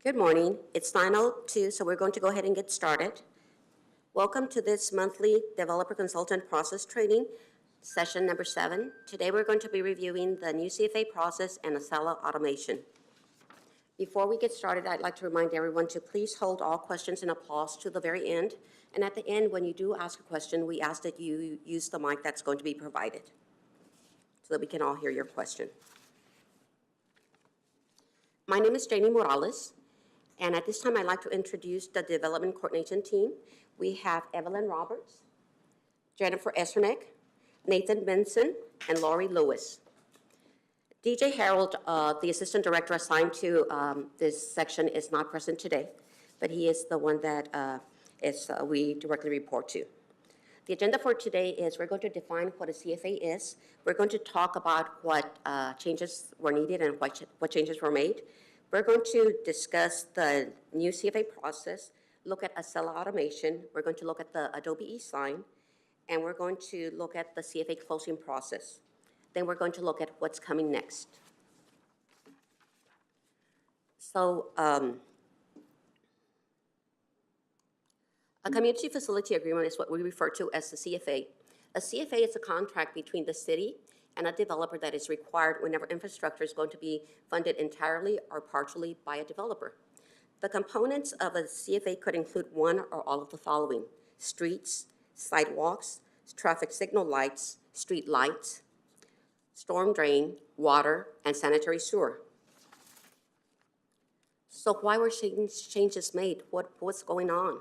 Good morning. It's 9:02, so we're going to go ahead and get started. Welcome to this monthly Developer Consultant Process Training, session number 7. Today we're going to be reviewing the new CFA process and Accela automation. Before we get started, I'd like to remind everyone to please hold all questions and applause to the very end. And at the end, when you do ask a question, we ask that you use the mic that's going to be provided so that we can all hear your question. My name is Jamie Morales. And at this time, I'd like to introduce the development coordination team. We have Evelyn Roberts, Jennifer Esernick, Nathan Benson, and Laurie Lewis. DJ Harold, the assistant director assigned to this section, is not present today, but he is the one that we directly report to. The agenda for today is we're going to define what a CFA is. We're going to talk about what changes were needed and what changes were made. We're going to discuss the new CFA process, look at Accela automation, we're going to look at the Adobe e-sign, and we're going to look at the CFA closing process. Then we're going to look at what's coming next. So, a community facility agreement is what we refer to as the CFA. A CFA is a contract between the city and a developer that is required whenever infrastructure is going to be funded entirely or partially by a developer. The components of a CFA could include one or all of the following: streets, sidewalks, traffic signal lights, street lights, storm drain, water, and sanitary sewer. So why were changes made? What's going on?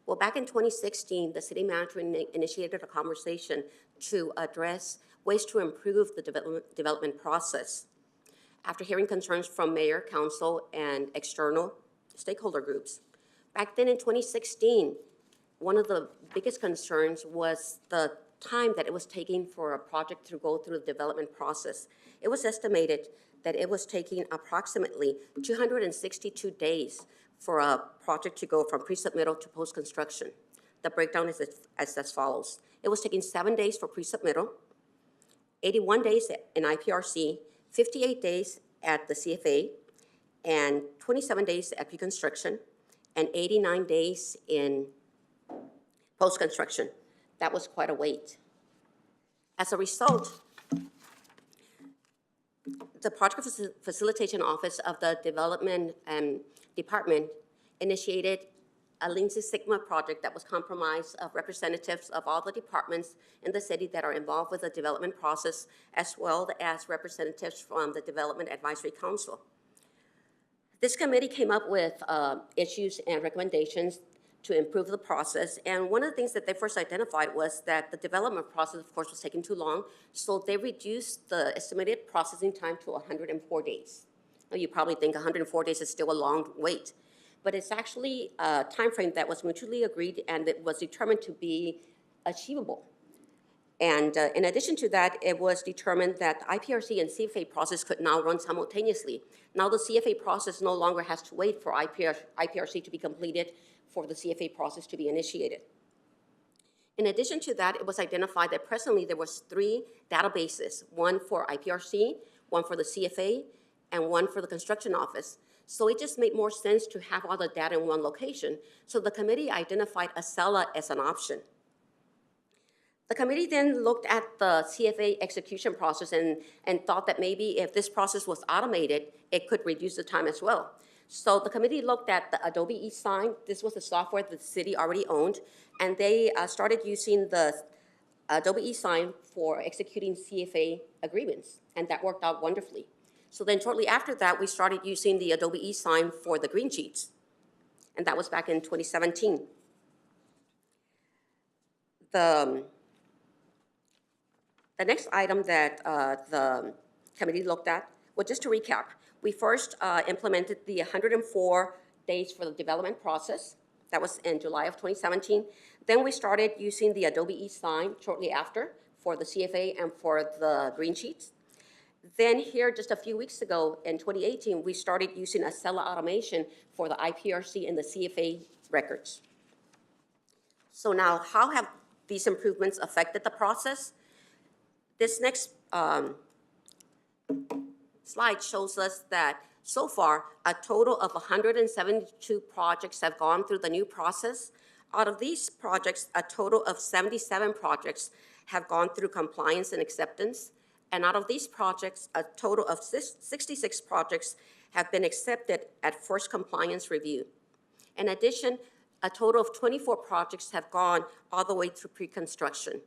Well, back in 2016, the city manager initiated a conversation to address ways to improve the development process. After hearing concerns from mayor, council, and external stakeholder groups. Back then in 2016, one of the biggest concerns was the time that it was taking for a project to go through the development process. It was estimated that it was taking approximately 262 days for a project to go from pre-submittal to post-construction. The breakdown is as follows. It was taking 7 days for pre-submittal, 81 days in IPRC, 58 days at the CFA, and 27 days at pre-construction, and 89 days in post-construction. That was quite a wait. As a result, the Project Facilitation Office of the Development Department initiated a Lean Six Sigma project that was comprised of representatives of all the departments in the city that are involved with the development process, as well as representatives from the Development Advisory Council. This committee came up with issues and recommendations to improve the process, and one of the things that they first identified was that the development process, of course, was taking too long, so they reduced the estimated processing time to 104 days. Now, you probably think 104 days is still a long wait, but it's actually a time frame that was mutually agreed and it was determined to be achievable. And in addition to that, it was determined that the IPRC and CFA process could now run simultaneously. Now the CFA process no longer has to wait for IPRC to be completed for the CFA process to be initiated. In addition to that, it was identified that presently there was 3 databases, one for IPRC, one for the CFA, and one for the construction office. So it just made more sense to have all the data in one location. So the committee identified Accela as an option. The committee then looked at the CFA execution process and thought that maybe if this process was automated, it could reduce the time as well. So the committee looked at the Adobe e-sign. This was the software that the city already owned, and they started using the Adobe e-sign for executing CFA agreements, and that worked out wonderfully. So then shortly after that, we started using the Adobe e-sign for the green sheets, and that was back in 2017. The next item that the committee looked at, well, just to recap, we first implemented the 104 days for the development process. That was in July of 2017. Then we started using the Adobe e-sign shortly after for the CFA and for the green sheets. Then here, just a few weeks ago in 2018, we started using Accela automation for the IPRC and the CFA records. So now, how have these improvements affected the process? This next slide shows us that So far, a total of 172 projects have gone through the new process. Out of these projects, a total of 77 projects have gone through compliance and acceptance. And out of these projects, a total of 66 projects have been accepted at first compliance review. In addition, a total of 24 projects have gone all the way through pre-construction.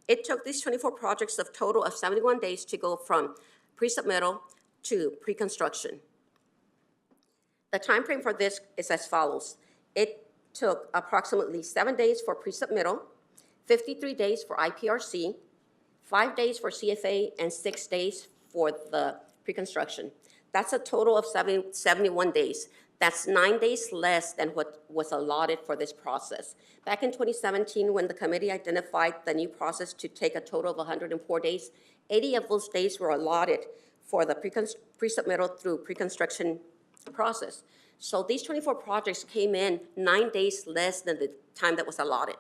It took these 24 projects of total of 71 days to go from pre-submittal to pre-construction. The time frame for this is as follows. It took approximately 7 days for pre-submittal, 53 days for IPRC, 5 days for CFA, and 6 days for the pre-construction. That's a total of 71 days. That's 9 days less than what was allotted for this process. Back in 2017, when the committee identified the new process to take a total of 104 days, 80 of those days were allotted for the pre-submittal through pre-construction process. So these 24 projects came in 9 days less than the time that was allotted.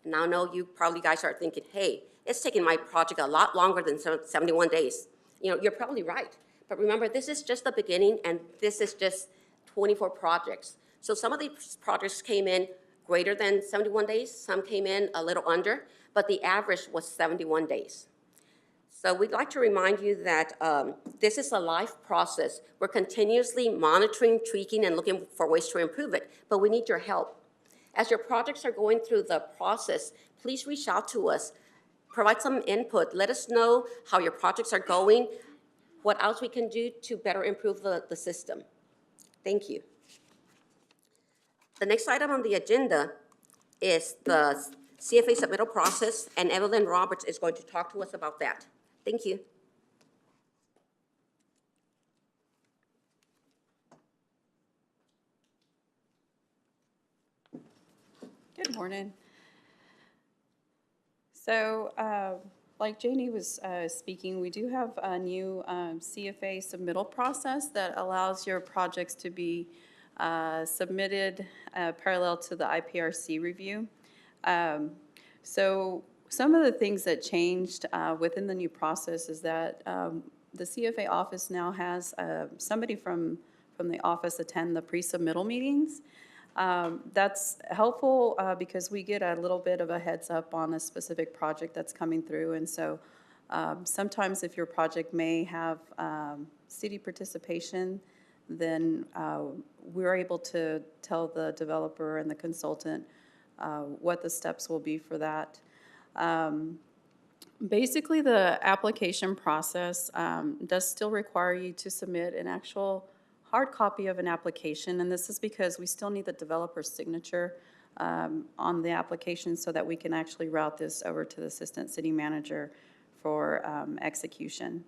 Now I know you probably guys are thinking, hey, it's taking my project a lot longer than 71 days. You know, you're probably right. But remember, this is just the beginning, and this is just 24 projects. So some of these projects came in greater than 71 days, some came in a little under, but the average was 71 days. So we'd like to remind you that this is a live process. We're continuously monitoring, tweaking, and looking for ways to improve it, but we need your help. As your projects are going through the process, please reach out to us, provide some input, let us know how your projects are going, what else we can do to better improve the system. Thank you. The next item on the agenda is the CFA submittal process, and Evelyn Roberts is going to talk to us about that. Thank you. Good morning. So, like Janie was speaking, we do have a new CFA submittal process that allows your projects to be submitted parallel to the IPRC review. So some of the things that changed within the new process is that the CFA office now has somebody from the office attend the pre-submittal meetings. That's helpful because we get a little bit of a heads up on a specific project that's coming through. And so sometimes if your project may have city participation, then we're able to tell the developer and the consultant what the steps will be for that. Basically, the application process does still require you to submit an actual hard copy of an application, and this is because we still need the developer's signature on the application so that we can actually route this over to the assistant city manager for execution.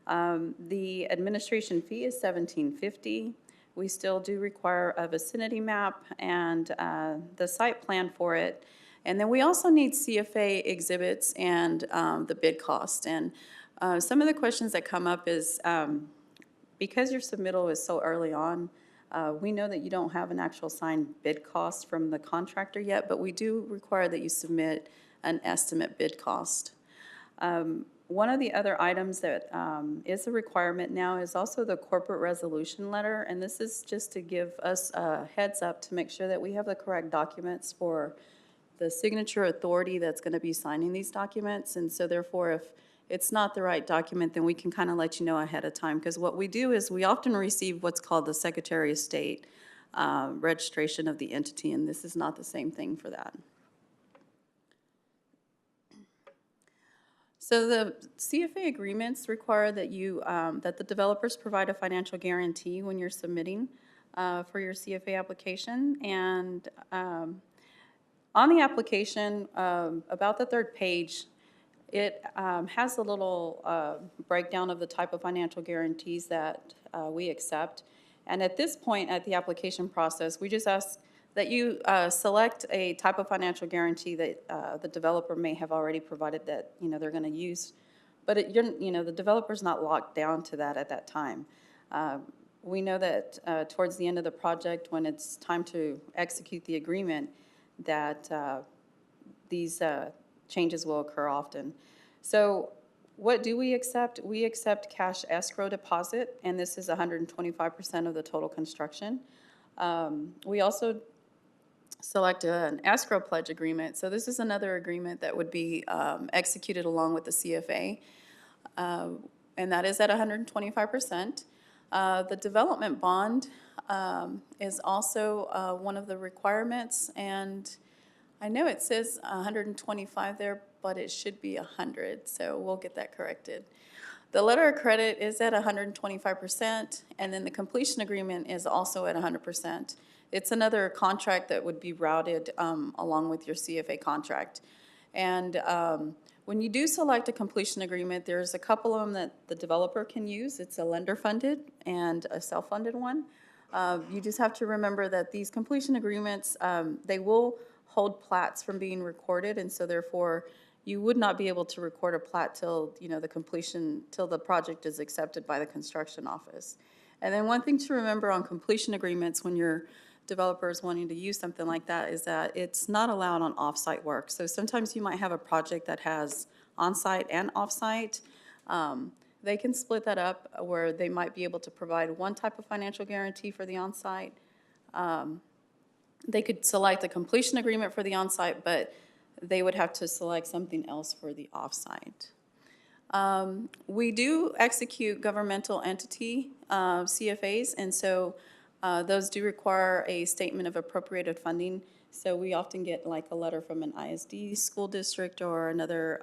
The administration fee is $17.50. We still do require a vicinity map and the site plan for it. And then we also need CFA exhibits and the bid cost. And some of the questions that come up is, because your submittal is so early on, we know that you don't have an actual signed bid cost from the contractor yet, but we do require that you submit an estimate bid cost. One of the other items that is a requirement now is also the corporate resolution letter, and this is just to give us a heads up to make sure that we have the correct documents for the signature authority that's going to be signing these documents. And so therefore, if it's not the right document, then we can kind of let you know ahead of time, because what we do is we often receive what's called the Secretary of State registration of the entity, and this is not the same thing for that. So the CFA agreements require that you that the developers provide a financial guarantee when you're submitting for your CFA application. And on the application, about the third page, it has a little breakdown of the type of financial guarantees that we accept. And at this point at the application process, we just ask that you select a type of financial guarantee that the developer may have already provided that they're going to use, but the developer's not locked down to that at that time. We know that towards the end of the project, when it's time to execute the agreement, that these changes will occur often. So What do we accept? We accept cash escrow deposit, and this is 125% of the total construction. We also select an escrow pledge agreement. So this is another agreement that would be executed along with the CFA, and that is at 125%. The development bond is also one of the requirements, and I know it says 125 there, but it should be 100, so we'll get that corrected. The letter of credit is at 125%, and then the completion agreement is also at 100%. It's another contract that would be routed along with your CFA contract. And when you do select a completion agreement, there's a couple of them that the developer can use. It's a lender-funded and a self-funded one. You just have to remember that these completion agreements, they will hold plats from being recorded, and so therefore you would not be able to record a plat till the completion, till the project is accepted by the construction office. And then one thing to remember on completion agreements when your developer is wanting to use something like that is that it's not allowed on off-site work. So sometimes you might have a project that has on-site and off-site. They can split that up where they might be able to provide one type of financial guarantee for the on-site. They could select a completion agreement for the on-site, but they would have to select something else for the off-site. We do execute governmental entity CFAs, and so those do require a statement of appropriated funding. So we often get like a letter from an ISD school district or another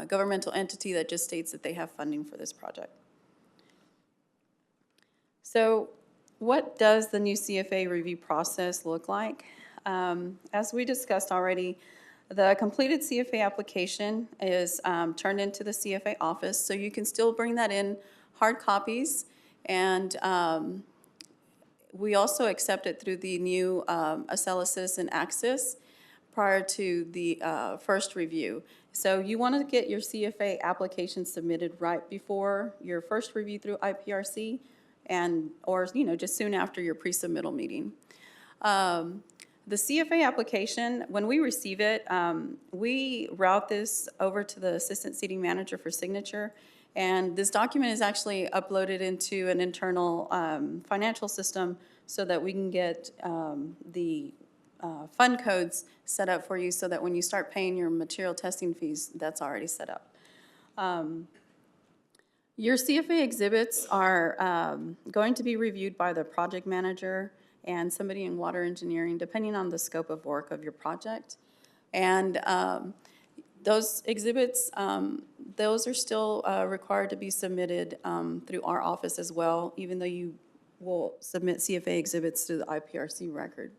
governmental entity that just states that they have funding for this project. So what does the new CFA review process look like? As we discussed already, the completed CFA application is turned into the CFA office, so you can still bring that in hard copies, and we also accept it through the new Accela Citizen Access prior to the first review. So you want to get your CFA application submitted right before your first review through IPRC, or just soon after your pre-submittal meeting. The CFA application, when we receive it, we route this over to the Assistant City Manager for signature, and this document is actually uploaded into an internal financial system so that we can get the fund codes set up for you so that when you start paying your material testing fees, that's already set up. Your CFA exhibits are going to be reviewed by the project manager and somebody in water engineering, depending on the scope of work of your project. And those exhibits, those are still required to be submitted through our office as well, even though you will submit CFA exhibits through the IPRC record.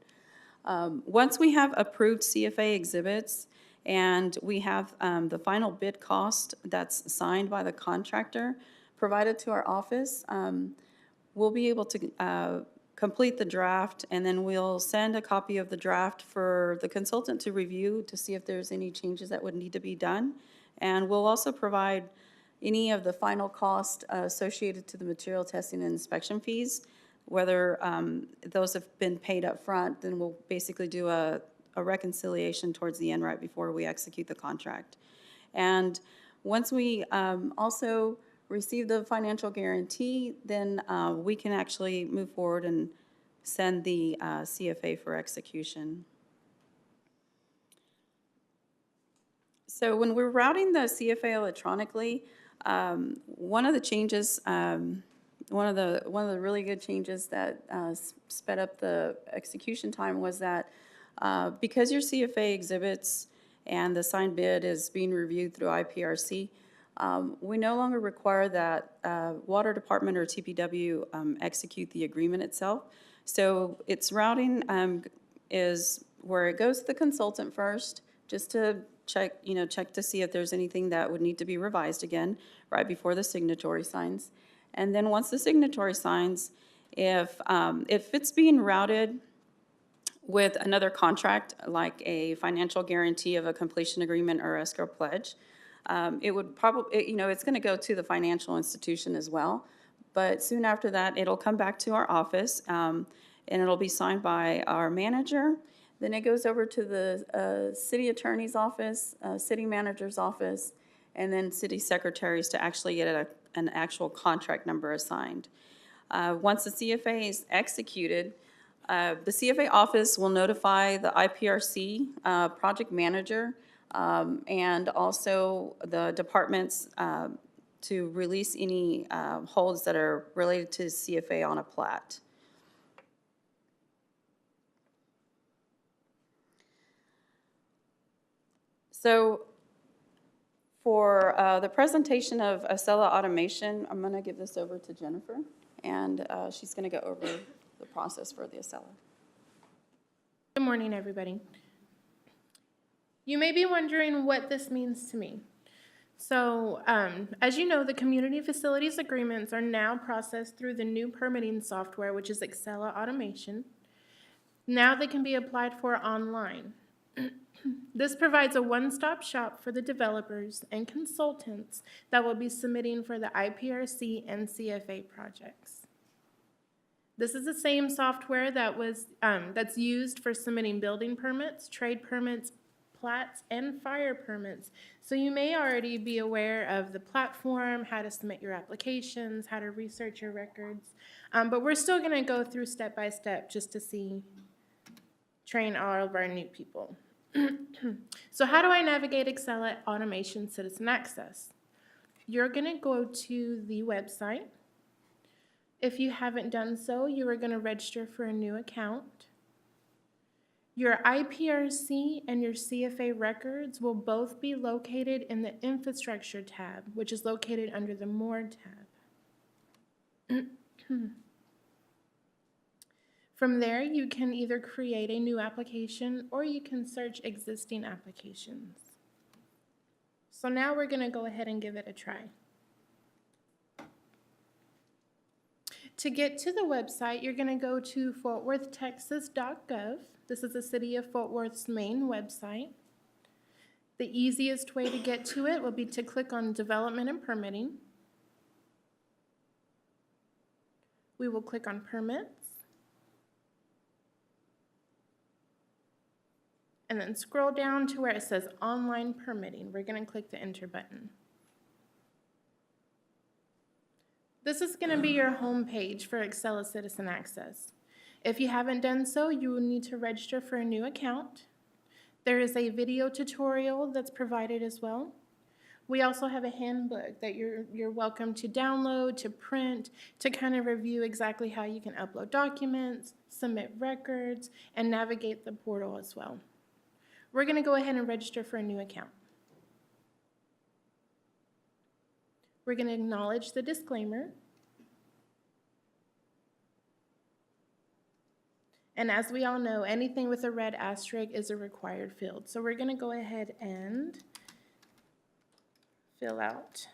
Once we have approved CFA exhibits and we have the final bid cost that's signed by the contractor provided to our office, we'll be able to complete the draft, and then we'll send a copy of the draft for the consultant to review to see if there's any changes that would need to be done. And we'll also provide any of the final cost associated to the material testing and inspection fees. Whether those have been paid up front, then we'll basically do a reconciliation towards the end right before we execute the contract. And once we also receive the financial guarantee, then we can actually move forward and send the CFA for execution. So when we're routing the CFA electronically, one of the changes, one of the really good changes that sped up the execution time was that because your CFA exhibits and the signed bid is being reviewed through IPRC, we no longer require that Water Department or TPW execute the agreement itself. So its routing is where it goes to the consultant first, just to check to see if there's anything that would need to be revised again right before the signatory signs. And then once the signatory signs, if it's being routed with another contract, like a financial guarantee of a completion agreement or escrow pledge, it would probably, it's going to go to the financial institution as well. But soon after that, it'll come back to our office, and it'll be signed by our manager. Then it goes over to the city attorney's office, city manager's office, and then city secretaries to actually get an actual contract number assigned. Once the CFA is executed, the CFA office will notify the IPRC project manager and also the departments to release any holds that are related to CFA on a plat. So for the presentation of Accela automation, I'm going to give this over to Jennifer, and she's going to go over the process for the Accela. Good morning, everybody. You may be wondering what this means to me. So, as you know, the community facilities agreements are now processed through the new permitting software, which is Accela Automation. Now they can be applied for online. This provides a one-stop shop for the developers and consultants that will be submitting for the IPRC and CFA projects. This is the same software that's used for submitting building permits, trade permits, plats, and fire permits. So you may already be aware of the platform, how to submit your applications, how to research your records. But we're still going to go through step by step just to train all of our new people. So how do I navigate Accela Automation Citizen Access? You're going to go to the website. If you haven't done so, you are going to register for a new account. Your IPRC and your CFA records will both be located in the Infrastructure tab, which is located under the More tab. From there, you can either create a new application or you can search existing applications. So now we're going to go ahead and give it a try. To get to the website, you're going to go to fortworthtexas.gov. This is the City of Fort Worth's main website. The easiest way to get to it will be to click on Development and Permitting. We will click on Permits. And then scroll down to where it says Online Permitting. We're going to click the Enter button. This is going to be your home page for Accela Citizen Access. If you haven't done so, you will need to register for a new account. There is a video tutorial that's provided as well. We also have a handbook that you're welcome to download, to print, to kind of review exactly how you can upload documents, submit records, and navigate the portal as well. We're going to go ahead and register for a new account. We're going to acknowledge the disclaimer. And as we all know, anything with a red asterisk is a required field. So we're going to go ahead and fill out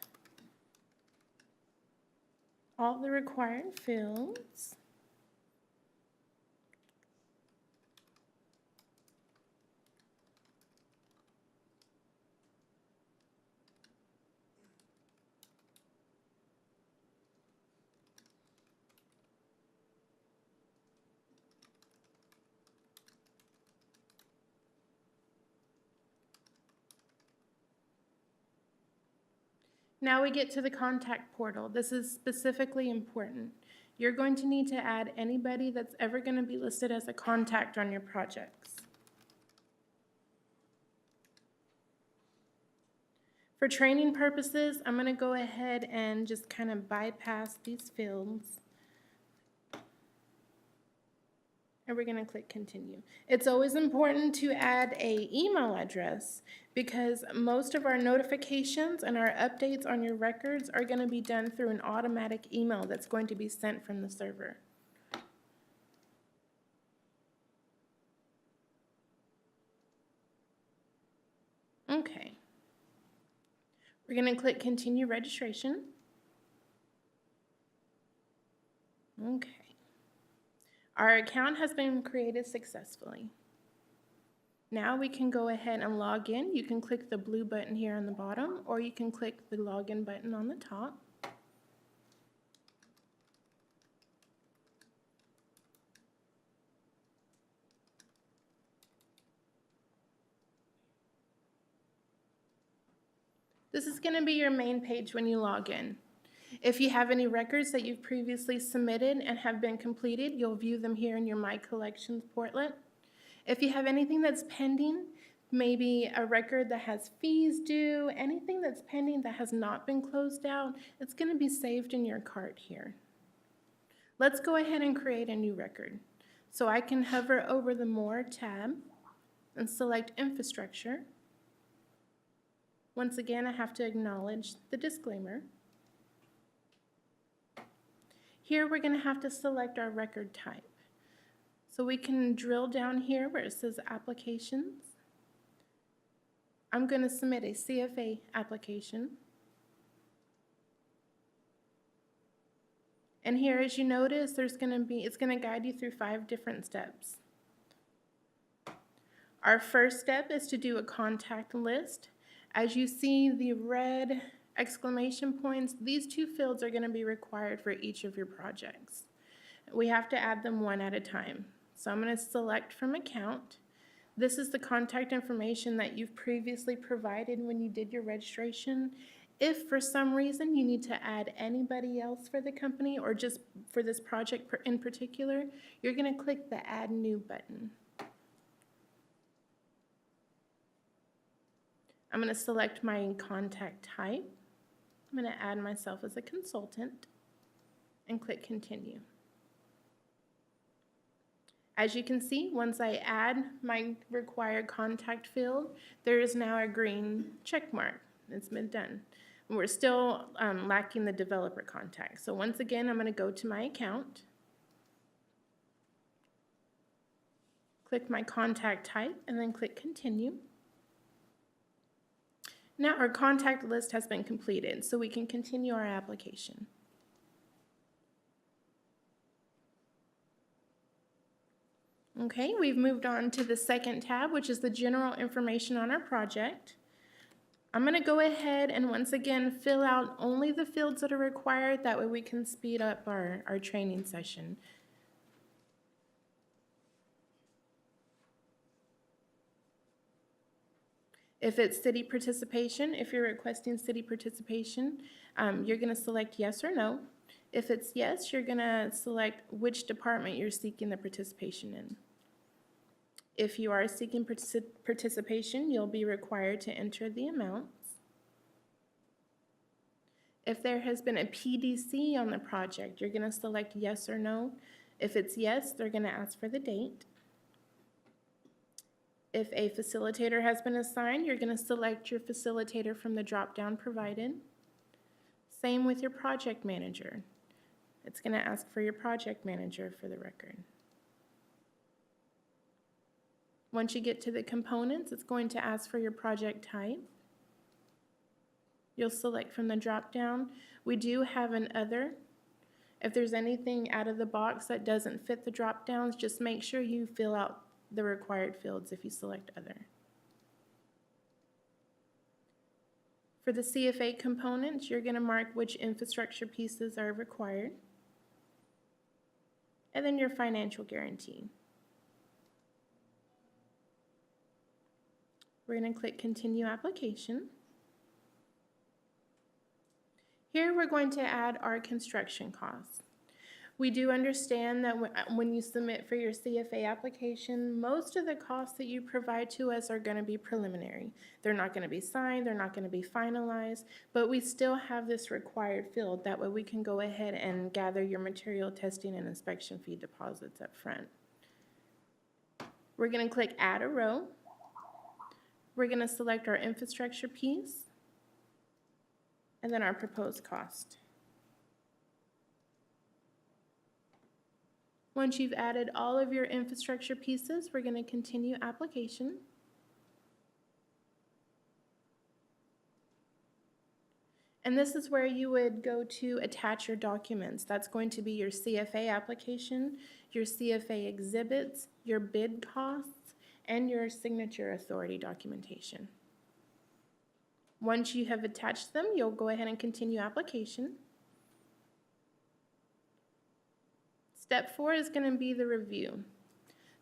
all the required fields. Now we get to the contact portal. This is specifically important. You're going to need to add anybody that's ever going to be listed as a contact on your projects. For training purposes, I'm going to go ahead and just kind of bypass these fields. And we're going to click continue. It's always important to add an email address because most of our notifications and our updates on your records are going to be done through an automatic email that's going to be sent from the server. Okay. We're going to click continue registration. Okay. Our account has been created successfully. Now we can go ahead and log in. You can click the blue button here on the bottom, or you can click the login button on the top. This is going to be your main page when you log in. If you have any records that you've previously submitted and have been completed, you'll view them here in your My Collections portlet. If you have anything that's pending, maybe a record that has fees due, anything that's pending that has not been closed out, it's going to be saved in your cart here. Let's go ahead and create a new record. So I can hover over the More tab and select Infrastructure. Once again, I have to acknowledge the disclaimer. Here we're going to have to select our record type. So we can drill down here where it says Applications. I'm going to submit a CFA application. And here, as you notice, it's going to guide you through 5 different steps. Our first step is to do a contact list. As you see the red exclamation points, these 2 fields are going to be required for each of your projects. We have to add them one at a time. So I'm going to select from Account. This is the contact information that you've previously provided when you did your registration. If for some reason you need to add anybody else for the company or just for this project in particular, you're going to click the Add New button. I'm going to select my contact type. I'm going to add myself as a consultant and click Continue. As you can see, once I add my required contact field, there is now a green check mark. It's been done. We're still lacking the developer contact. So once again, I'm going to go to my account, click my contact type, and then click Continue. Now our contact list has been completed, so we can continue our application. Okay, we've moved on to the second tab, which is the general information on our project. I'm going to go ahead and once again fill out only the fields that are required. That way we can speed up our training session. If it's city participation, if you're requesting city participation, you're going to select yes or no. If it's yes, you're going to select which department you're seeking the participation in. If you are seeking participation, you'll be required to enter the amounts. If there has been a PDC on the project, you're going to select yes or no. If it's yes, they're going to ask for the date. If a facilitator has been assigned, you're going to select your facilitator from the drop-down provided. Same with your project manager. It's going to ask for your project manager for the record. Once you get to the components, it's going to ask for your project type. You'll select from the drop-down. We do have an other. If there's anything out of the box that doesn't fit the drop-downs, just make sure you fill out the required fields if you select other. For the CFA components, you're going to mark which infrastructure pieces are required, and then your financial guarantee. We're going to click Continue Application. Here we're going to add our construction costs. We do understand that when you submit for your CFA application, most of the costs that you provide to us are going to be preliminary. They're not going to be signed, they're not going to be finalized, but we still have this required field. That way we can go ahead and gather your material testing and inspection fee deposits up front. We're going to click Add a Row. We're going to select our infrastructure piece and then our proposed cost. Once you've added all of your infrastructure pieces, we're going to continue application. And this is where you would go to attach your documents. That's going to be your CFA application, your CFA exhibits, your bid costs, and your signature authority documentation. Once you have attached them, you'll go ahead and continue application. Step 4 is going to be the review.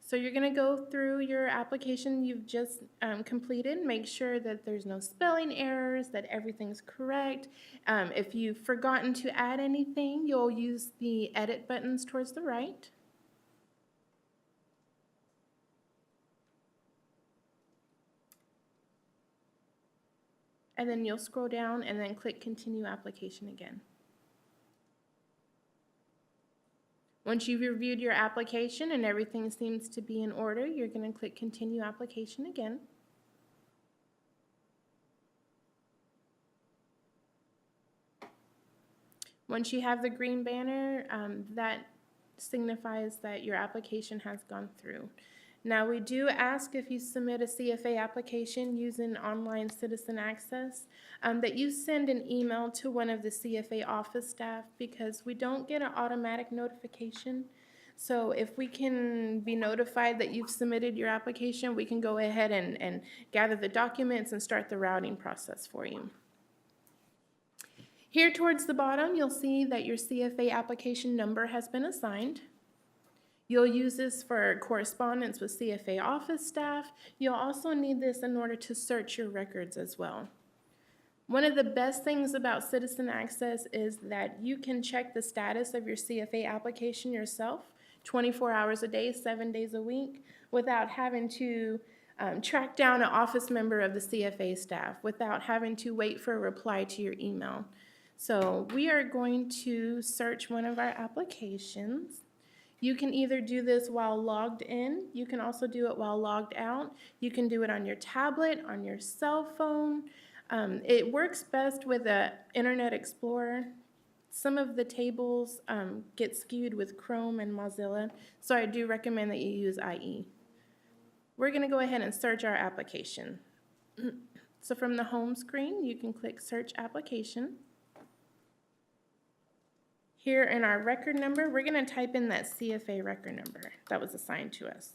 So you're going to go through your application you've just completed, make sure that there's no spelling errors, that everything's correct. If you've forgotten to add anything, you'll use the edit buttons towards the right. And then you'll scroll down and then click Continue Application again. Once you've reviewed your application and everything seems to be in order, you're going to click Continue Application again. Once you have the green banner, that signifies that your application has gone through. Now, we do ask if you submit a CFA application using online citizen access, that you send an email to one of the CFA office staff because we don't get an automatic notification. So if we can be notified that you've submitted your application, we can go ahead and gather the documents and start the routing process for you. Here towards the bottom, you'll see that your CFA application number has been assigned. You'll use this for correspondence with CFA office staff. You'll also need this in order to search your records as well. One of the best things about Citizen Access is that you can check the status of your CFA application yourself 24 hours a day, 7 days a week, without having to track down an office member of the CFA staff, without having to wait for a reply to your email. So we are going to search one of our applications. You can either do this while logged in. You can also do it while logged out. You can do it on your tablet, on your cell phone. It works best with an Internet Explorer. Some of the tables get skewed with Chrome and Mozilla, so I do recommend that you use IE. We're going to go ahead and search our application. So from the home screen, you can click Search Application. Here in our record number, we're going to type in that CFA record number that was assigned to us.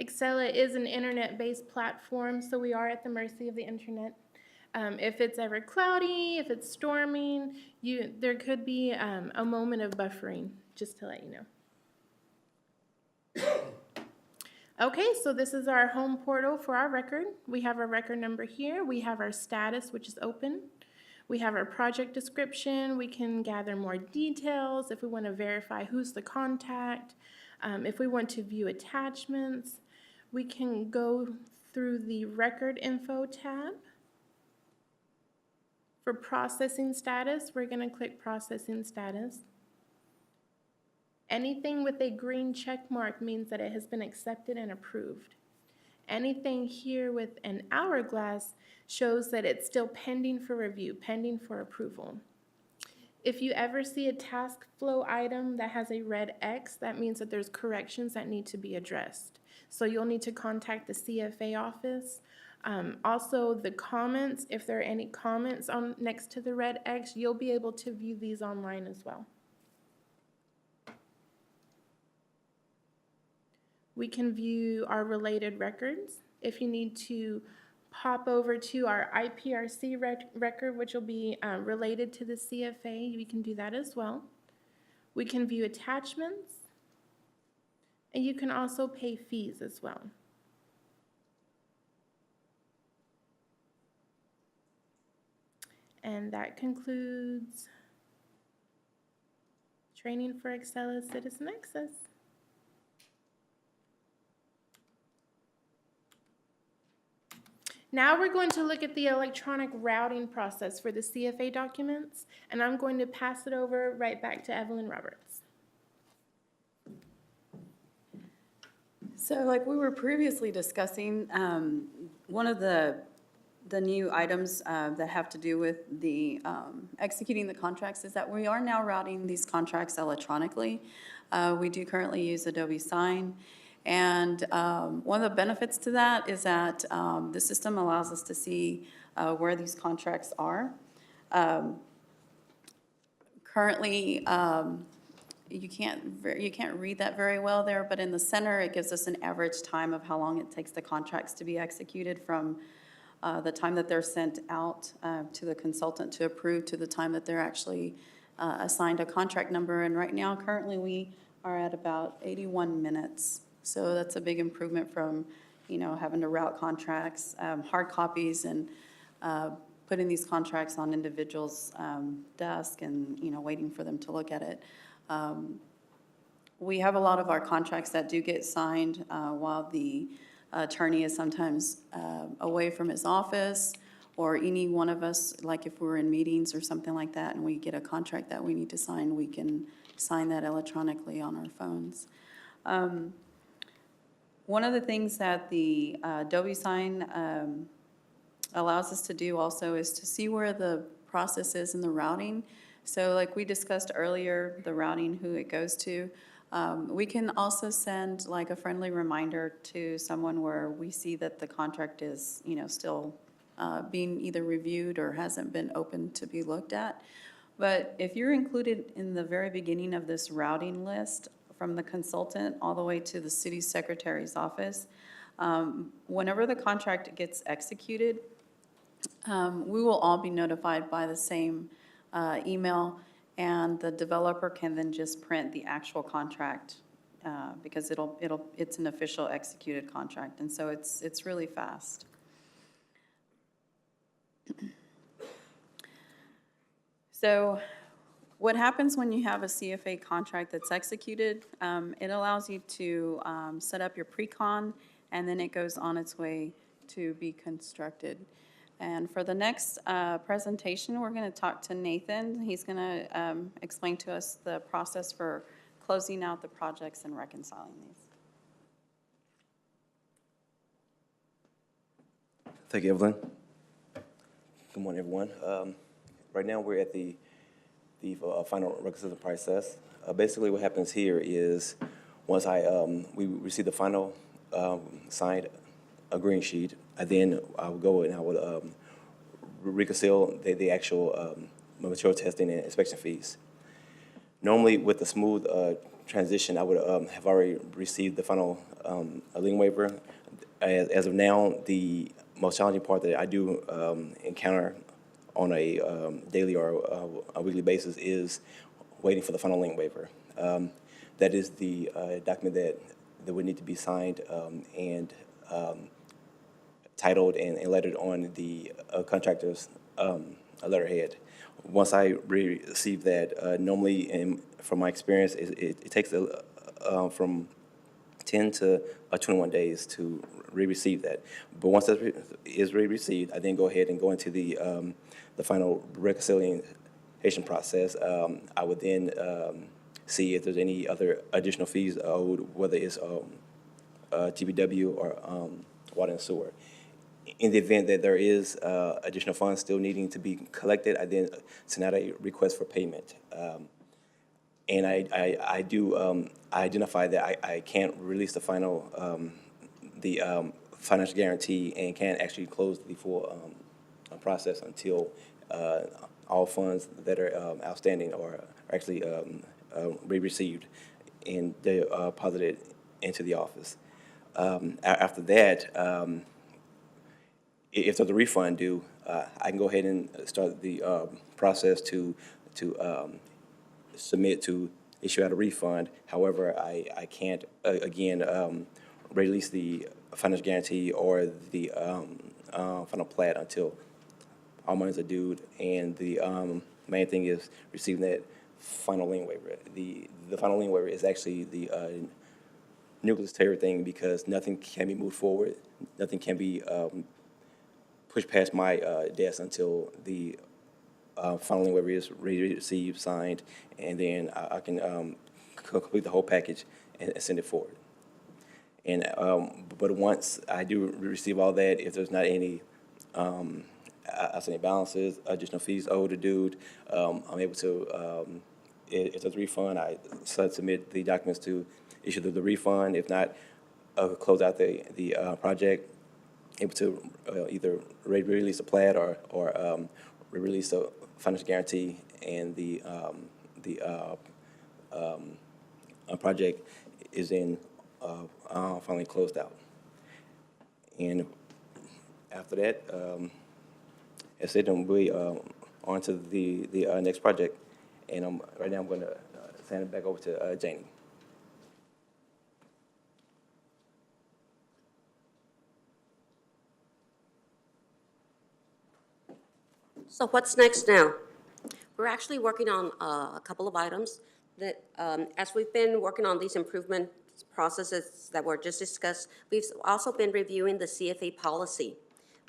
Accela is an internet-based platform, so we are at the mercy of the internet. If it's ever cloudy, if it's storming, there could be a moment of buffering, just to let you know. Okay, so this is our home portal for our record. We have our record number here. We have our status, which is open. We have our project description. We can gather more details if we want to verify who's the contact. If we want to view attachments, we can go through the record info tab. For processing status, we're going to click processing status. Anything with a green check mark means that it has been accepted and approved. Anything here with an hourglass shows that it's still pending for review, pending for approval. If you ever see a task flow item that has a red X, that means that there's corrections that need to be addressed. So you'll need to contact the CFA office. Also, the comments, if there are any comments on next to the red X, you'll be able to view these online as well. We can view our related records. If you need to pop over to our IPRC record, which will be related to the CFA, we can do that as well. We can view attachments, and you can also pay fees as well. And that concludes training for Accela Citizen Access. Now we're going to look at the electronic routing process for the CFA documents, and I'm going to pass it over right back to Evelyn Roberts. So like we were previously discussing, one of the new items that have to do with the executing the contracts is that we are now routing these contracts electronically. We do currently use Adobe Sign. And one of the benefits to that is that the system allows us to see where these contracts are. Currently, you can't read that very well there, but in the center, it gives us an average time of how long it takes the contracts to be executed from the time that they're sent out to the consultant to approve to the time that they're actually assigned a contract number. And right now, currently, we are at about 81 minutes. So that's a big improvement from, having to route contracts, hard copies, and putting these contracts on individuals' desk and, waiting for them to look at it. We have a lot of our contracts that do get signed while the attorney is sometimes away from his office, or any one of us, like if we're in meetings or something like that and we get a contract that we need to sign, we can sign that electronically on our phones. One of the things that the Adobe Sign allows us to do also is to see where the process is in the routing. So like we discussed earlier, the routing, who it goes to. We can also send like a friendly reminder to someone where we see that the contract is, still being either reviewed or hasn't been open to be looked at. But if you're included in the very beginning of this routing list from the consultant all the way to the city secretary's office, whenever the contract gets executed, we will all be notified by the same email, and the developer can then just print the actual contract because it's an official executed contract, and so it's really fast. So what happens when you have a CFA contract that's executed? It allows you to set up your pre-con, and then it goes on its way to be constructed. And for the next presentation, we're going to talk to Nathan. He's going to explain to us the process for closing out the projects and reconciling these. Thank you, Evelyn. Good morning, everyone. Right now, we're at the final reconciliation process. Basically, what happens here is once we receive the final signed agreeing sheet, I would go and I would reconcile the actual material testing and inspection fees. Normally, with the smooth transition, I would have already received the final lien waiver. As of now, the most challenging part that I do encounter on a daily or a weekly basis is waiting for the final lien waiver. That is the document that would need to be signed and titled and lettered on the contractor's letterhead. Once I receive that, normally, from my experience, it takes from 10 to 21 days to receive that. But once that is received, I then go ahead and go into the final reconciliation process. I would then see if there's any other additional fees owed, whether it's TBW or water and sewer. In the event that there is additional funds still needing to be collected, I then send out a request for payment. And I do identify that I can't release the final financial guarantee and can't actually close the full process until all funds that are outstanding are actually received and they're deposited into the office. After that, if there's a refund due, I can go ahead and start the process to submit to issue out a refund. However, I can't, again, release the financial guarantee or the final plat until all monies are due, and the main thing is receiving that final lien waiver. The final lien waiver is actually the nucleus to everything because nothing can be moved forward, nothing can be pushed past my desk until the final lien waiver is received, signed, and then I can complete the whole package and send it forward. And but once I do receive all that, if there's not any outstanding balances, additional fees owed or due, I'm able to, if there's a refund, I submit the documents to issue the refund. If not, close out the project, able to either release a plat or we released a financial guarantee, and the project is finally closed out. And after that, I said, we on to the next project, and right now I'm going to send it back over to Janie. So what's next now? We're actually working on a couple of items that, as we've been working on these improvement processes that were just discussed, we've also been reviewing the CFA policy.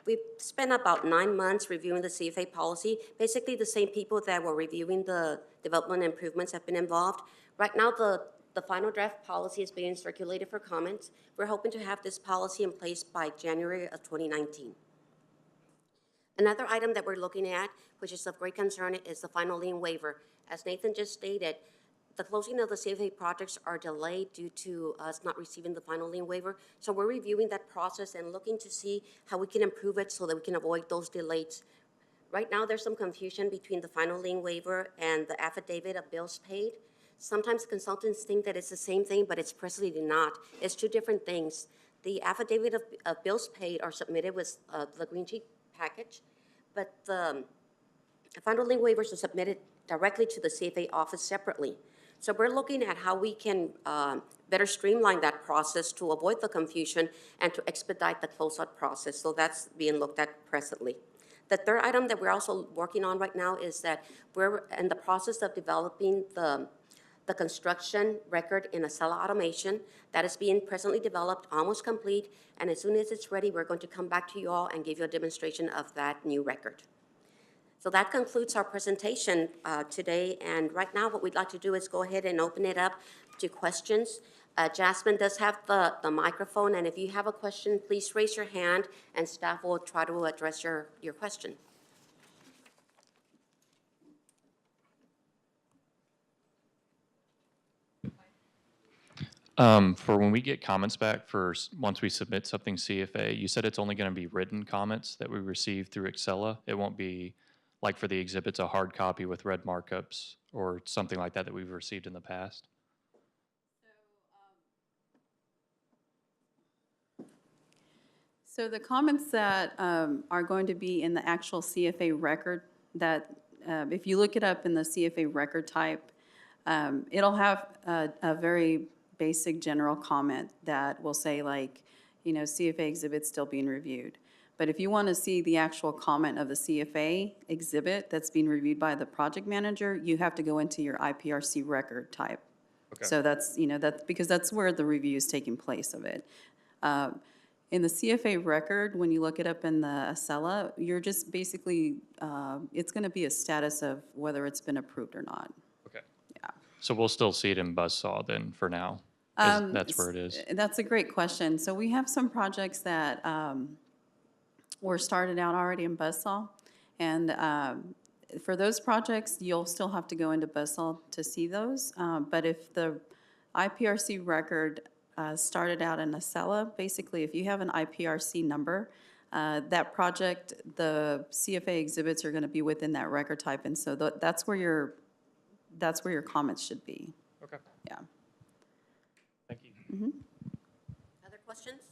We've spent about 9 months reviewing the CFA policy. Basically, the same people that were reviewing the development improvements have been involved. Right now, the final draft policy is being circulated for comments. We're hoping to have this policy in place by January of 2019. Another item that we're looking at, which is of great concern, is the final lien waiver. As Nathan just stated, the closing of the CFA projects are delayed due to us not receiving the final lien waiver. So we're reviewing that process and looking to see how we can improve it so that we can avoid those delays. Right now, there's some confusion between the final lien waiver and the affidavit of bills paid. Sometimes consultants think that it's the same thing, but it's presently not. It's two different things. The affidavit of bills paid are submitted with the green sheet package, but the final lien waivers are submitted directly to the CFA office separately. So we're looking at how we can better streamline that process to avoid the confusion and to expedite the closeout process. So that's being looked at presently. The third item that we're also working on right now is that we're in the process of developing the construction record in Accela automation. That is being presently developed, almost complete, and as soon as it's ready, we're going to come back to you all and give you a demonstration of that new record. So that concludes our presentation today, and right now what we'd like to do is go ahead and open it up to questions. Jasmine does have the microphone, and if you have a question, please raise your hand, and staff will try to address your question. For when we get comments back once we submit something CFA, you said it's only going to be written comments that we receive through Accela. It won't be like for the exhibits, a hard copy with red markups or something like that we've received in the past. So the comments that are going to be in the actual CFA record, that if you look it up in the CFA record type, it'll have a very basic general comment that will say, like, you know, CFA exhibit still being reviewed. But if you want to see the actual comment of the CFA exhibit that's being reviewed by the project manager, you have to go into your IPRC record type. Okay. So that's, you know, that's because that's where the review is taking place of it. In the CFA record, when you look it up in the Accela, you're just basically, it's going to be a status of whether it's been approved or not. Okay. Yeah. So we'll still see it in Buzzsaw then for now. 'Cause that's where it is. That's a great question. So we have some projects that were started out already in Buzzsaw. And for those projects, you'll still have to go into Buzzsaw to see those. But if the IPRC record started out in Accela, basically if you have an IPRC number, that project, the CFA exhibits are going to be within that record type. And so that's where your comments should be. Okay. Yeah. Thank you. Other questions?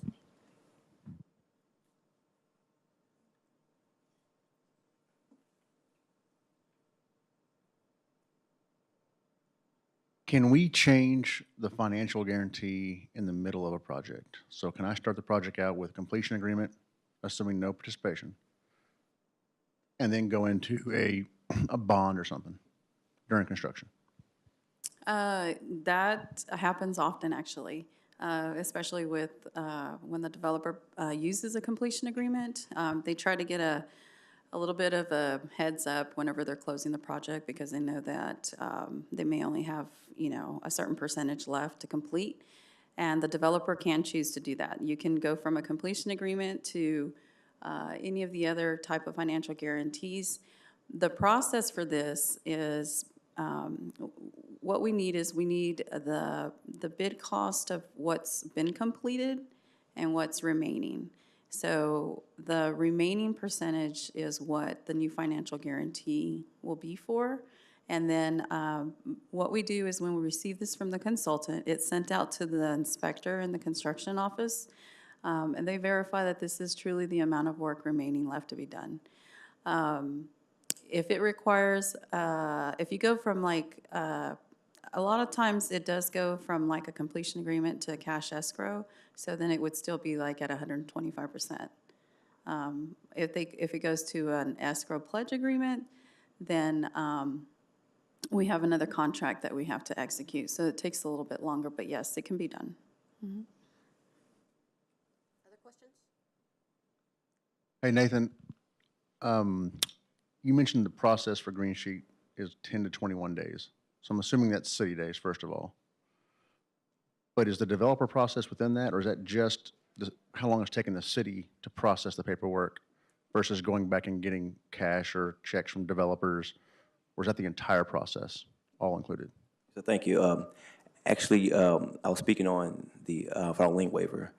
Can we change the financial guarantee in the middle of a project? So can I start the project out with completion agreement, assuming no participation, and then go into a bond or something during construction? That happens often, actually, especially with when the developer uses a completion agreement. They try to get a little bit of a heads up whenever they're closing the project because they know that they may only have, you know, a certain percentage left to complete. And the developer can choose to do that. You can go from a completion agreement to any of the other type of financial guarantees. The process for this is what we need is the bid cost of what's been completed and what's remaining. So the remaining percentage is what the new financial guarantee will be for. And then what we do is when we receive this from the consultant, it's sent out to the inspector in the construction office, and they verify that this is truly the amount of work remaining left to be done. If it requires, if you go from like, a lot of times it does go from like a completion agreement to a cash escrow, so then it would still be like at 125%. If it goes to an escrow pledge agreement, then we have another contract that we have to execute, so it takes a little bit longer, but yes, it can be done. Other questions? Hey, Nathan, you mentioned the process for Green Sheet is 10 to 21 days. So I'm assuming that's city days, first of all. But is the developer process within that, or is that just how long it's taking the city to process the paperwork versus going back and getting cash or checks from developers? Or is that the entire process, all included? So thank you. Actually, I was speaking on the final lien waiver.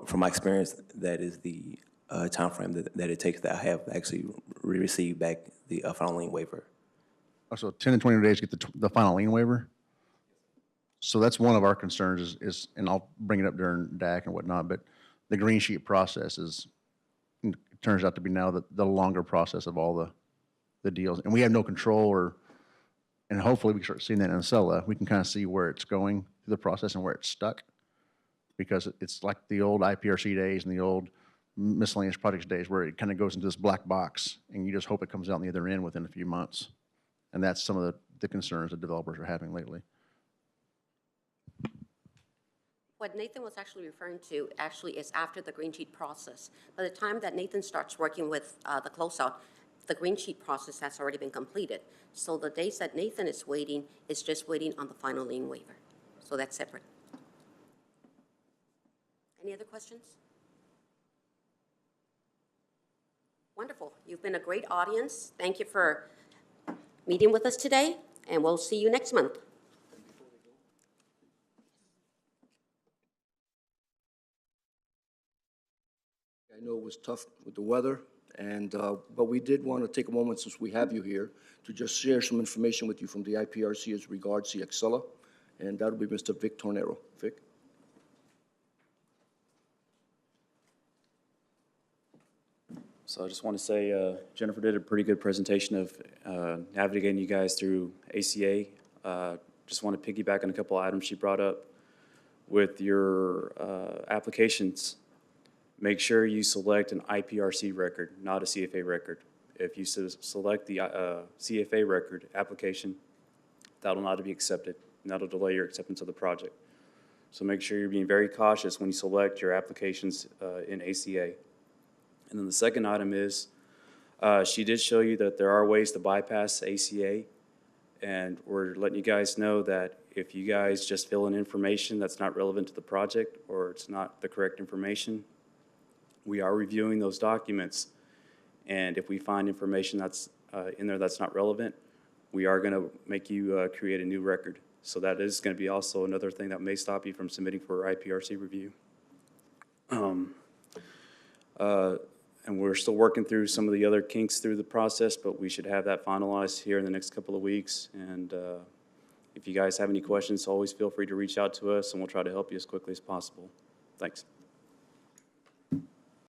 From my experience, that is the timeframe that it takes that I have actually received back the final lien waiver. Oh, so 10 to 20 days to get the final lien waiver? So that's one of our concerns is, and I'll bring it up during DAC and whatnot, but the Green Sheet process is, it turns out to be now the longer process of all the deals. And we have no control and hopefully we can start seeing that in Accela. We can kind of see where it's going through the process and where it's stuck. Because it's like the old IPRC days and the old miscellaneous projects days where it kind of goes into this black box and you just hope it comes out on the other end within a few months. And that's some of the concerns that developers are having lately. What Nathan was actually referring to actually is after the Green Sheet process. By the time that Nathan starts working with the closeout, the Green Sheet process has already been completed. So the days that Nathan is waiting is just waiting on the final lien waiver. So that's separate. Any other questions? Wonderful. You've been a great audience. Thank you for meeting with us today, and we'll see you next month. I know it was tough with the weather, but we did want to take a moment, since we have you here, to just share some information with you from the IPRC as regards the Accela, and that'll be Mr. Vic Tornero. Vic? So I just want to say Jennifer did a pretty good presentation of navigating you guys through ACA. Just want to piggyback on a couple items she brought up. With your applications, make sure you select an IPRC record, not a CFA record. If you select the CFA record application, that will not be accepted, and that will delay your acceptance of the project. So make sure you're being very cautious when you select your applications in ACA. And then the second item is, she did show you that there are ways to bypass ACA, and we're letting you guys know that if you guys just fill in information that's not relevant to the project or it's not the correct information, we are reviewing those documents, and if we find information that's in there that's not relevant, we are going to make you create a new record. So that is going to be also another thing that may stop you from submitting for IPRC review. And we're still working through some of the other kinks through the process, but we should have that finalized here in the next couple of weeks. And if you guys have any questions, always feel free to reach out to us, and we'll try to help you as quickly as possible. Thanks.